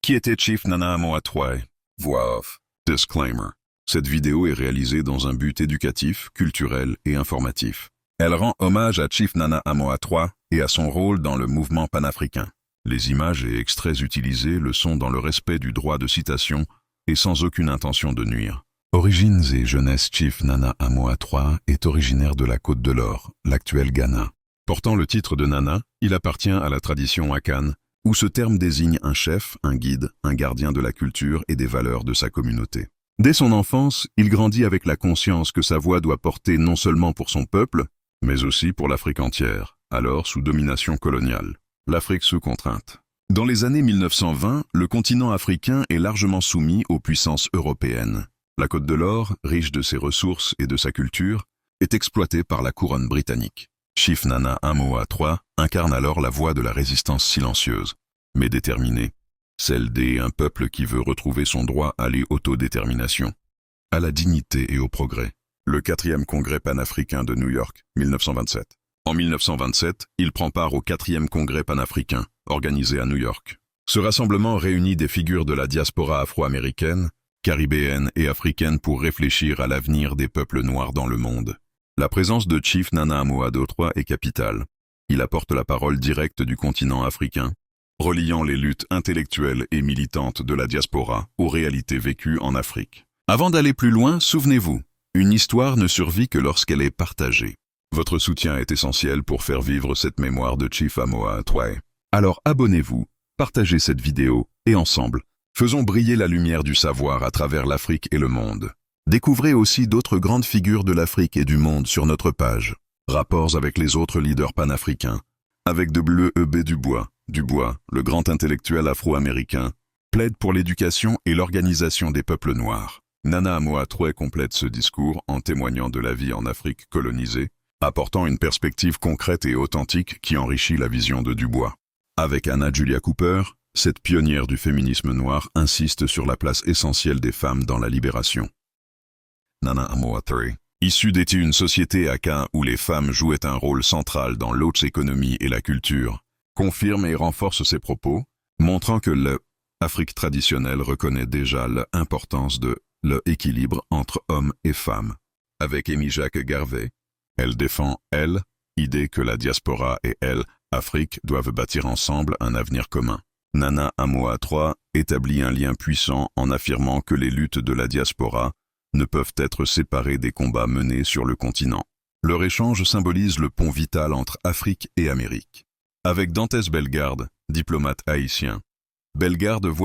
Qui était Chief Nana Amoatoi? Voix off. Disclaimer. Cette vidéo est réalisée dans un but éducatif, culturel et informatif. Elle rend hommage à Chief Nana Amoatoi et à son rôle dans le mouvement panafricain. Les images et extraits utilisés le sont dans le respect du droit de citation et sans aucune intention de nuire. Origines et jeunesse. Chief Nana Amoatoi est originaire de la Côte de l'Or, l'actuel Ghana. Portant le titre de Nana, il appartient à la tradition Akan, où ce terme désigne un chef, un guide, un gardien de la culture et des valeurs de sa communauté. Dès son enfance, il grandit avec la conscience que sa voix doit porter non seulement pour son peuple, mais aussi pour l'Afrique entière, alors sous domination coloniale. L'Afrique sous contrainte. Dans les années 1920, le continent africain est largement soumis aux puissances européennes. La Côte de l'Or, riche de ses ressources et de sa culture, est exploitée par la couronne britannique. Chief Nana Amoatoi incarne alors la voix de la résistance silencieuse, mais déterminée, celle d'un peuple qui veut retrouver son droit à l'autodétermination, à la dignité et au progrès. Le 4e Congrès panafricain de New York, 1927. En 1927, il prend part au 4e Congrès panafricain, organisé à New York. Ce rassemblement réunit des figures de la diaspora afro-américaine, caribéenne et africaine pour réfléchir à l'avenir des peuples noirs dans le monde. La présence de Chief Nana Amoatoi est capitale. Il apporte la parole directe du continent africain, reliant les luttes intellectuelles et militantes de la diaspora aux réalités vécues en Afrique. Avant d'aller plus loin, souvenez-vous, une histoire ne survit que lorsqu'elle est partagée. Votre soutien est essentiel pour faire vivre cette mémoire de Chief Amoatoi. Alors abonnez-vous, partagez cette vidéo et ensemble, faisons briller la lumière du savoir à travers l'Afrique et le monde. Découvrez aussi d'autres grandes figures de l'Afrique et du monde sur notre page. Rapports avec les autres leaders panafricains. Avec W.E.B. Du Bois, le grand intellectuel afro-américain, plaide pour l'éducation et l'organisation des peuples noirs. Nana Amoatoi complète ce discours en témoignant de la vie en Afrique colonisée, apportant une perspective concrète et authentique qui enrichit la vision de Du Bois. Avec Anna Julia Cooper, cette pionnière du féminisme noir insiste sur la place essentielle des femmes dans la libération. Nana Amoatoi, issue d'une société Akan où les femmes jouaient un rôle central dans l'autre économie et la culture, confirme et renforce ses propos, montrant que l'Afrique traditionnelle reconnaît déjà l'importance de l'équilibre entre hommes et femmes. Avec Amy Jacques Garvey, elle défend, l'idée que la diaspora et Afrique doivent bâtir ensemble un avenir commun. Nana Amoatoi établit un lien puissant en affirmant que les luttes de la diaspora ne peuvent être séparées des combats menés sur le continent. Leur échange symbolise le pont vital entre Afrique et Amérique. Avec Dantès Bellegarde, diplomate haïtien, Bellegarde voit